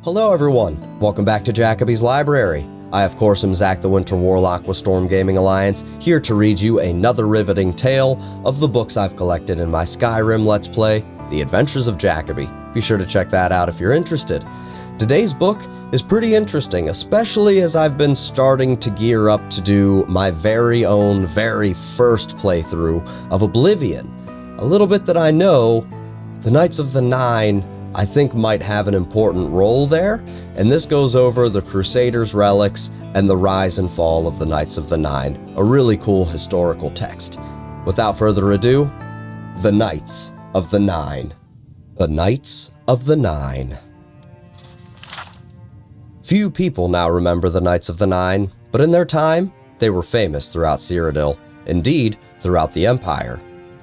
Hello everyone, welcome back to Jacoby's Library. I of course am Zach the Winter Warlock with Storm Gaming Alliance, here to read you another riveting tale of the books I've collected in my Skyrim Let's Play, The Adventures of Jacoby. Be sure to check that out if you're interested. Today's book is pretty interesting, especially as I've been starting to gear up to do my very own, very first playthrough of Oblivion. A little bit that I know, the Knights of the Nine I think might have an important role there, and this goes over the Crusaders' relics and the rise and fall of the Knights of the Nine, a really cool historical text. Without further ado, the Knights of the Nine. The Knights of the Nine. Few people now remember the Knights of the Nine, but in their time, they were famous throughout Cyrodiil, indeed, throughout the Empire.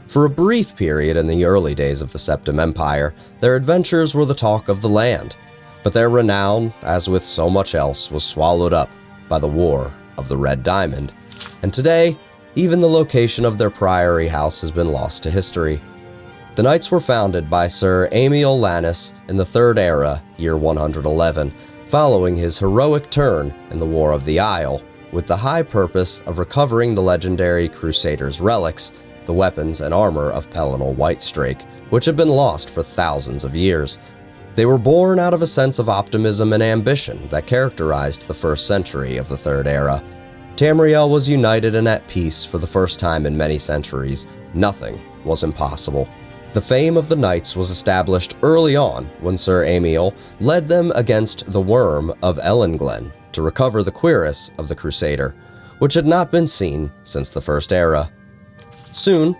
For a brief period in the early days of the Septim Empire, their adventures were the talk of the land, but their renown, as with so much else, was swallowed up by the War of the Red Diamond, and today, even the location of their priory house has been lost to history. The Knights were founded by Sir Amiel Lannis in the Third Era, year 111, following his heroic turn in the War of the Isle, with the high purpose of recovering the legendary Crusaders' relics, the weapons and armor of Pelennor Whitestrake, which had been lost for thousands of years. They were born out of a sense of optimism and ambition that characterized the first century of the Third Era. Tamriel was united and at peace for the first time in many centuries. Nothing was impossible. The fame of the Knights was established early on when Sir Amiel led them against the Worm of Ellenglen to recover the cuirass of the Crusader, which had not been seen since the First Era. Soon,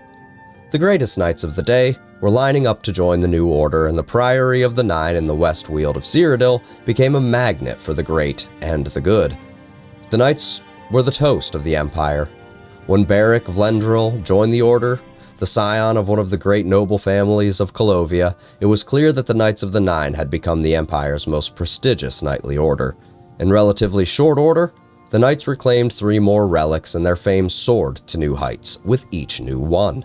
the greatest knights of the day were lining up to join the new order, and the Priory of the Nine in the West Weald of Cyrodiil became a magnet for the great and the good. The knights were the toast of the Empire. When Beric Vlendril joined the order, the scion of one of the great noble families of Colovia, it was clear that the Knights of the Nine had become the Empire's most prestigious knightly order. In relatively short order, the Knights reclaimed 3 more relics, and their fame soared to new heights with each new one.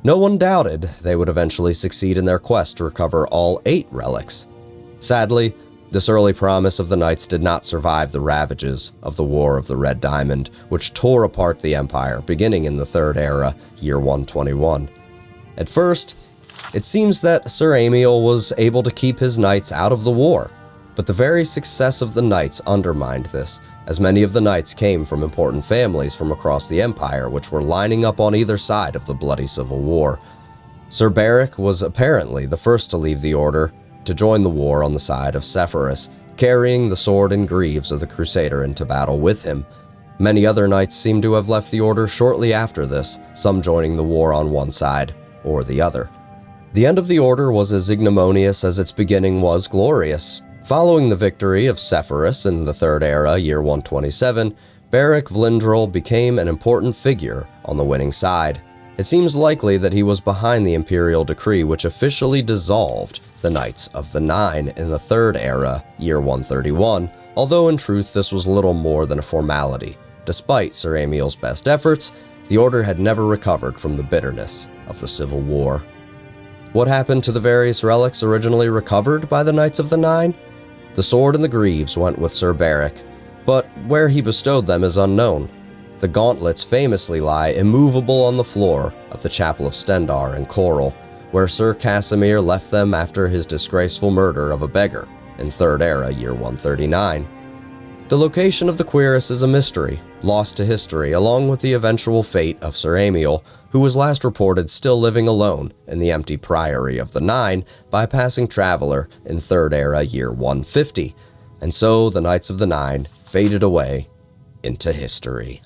No one doubted they would eventually succeed in their quest to recover all 8 relics. Sadly, this early promise of the Knights did not survive the ravages of the War of the Red Diamond, which tore apart the Empire beginning in the Third Era, year 121. At first, it seems that Sir Amiel was able to keep his knights out of the war, but the very success of the Knights undermined this, as many of the Knights came from important families from across the Empire which were lining up on either side of the bloody civil war. Sir Beric was apparently the first to leave the order to join the war on the side of Sepphoris, carrying the sword and greaves of the Crusader into battle with him. Many other knights seem to have left the order shortly after this, some joining the war on one side or the other. The end of the order was as ignominious as its beginning was glorious. Following the victory of Sepphoris in the Third Era, year 127, Beric Vlendril became an important figure on the winning side. It seems likely that he was behind the imperial decree which officially dissolved the Knights of the Nine in the Third Era, year 131, although in truth this was little more than a formality. Despite Sir Amiel's best efforts, the order had never recovered from the bitterness of the Civil War. What happened to the various relics originally recovered by the Knights of the Nine? The sword and the greaves went with Sir Beric, but where he bestowed them is unknown. The gauntlets famously lie immovable on the floor of the Chapel of Stendarr in Corel, where Sir Casimir left them after his disgraceful murder of a beggar in Third Era, year 139. The location of the cuirass is a mystery, lost to history, along with the eventual fate of Sir Amiel, who was last reported still living alone in the empty Priory of the Nine by a passing traveler in Third Era, year 150, and so the Knights of the Nine faded away into history.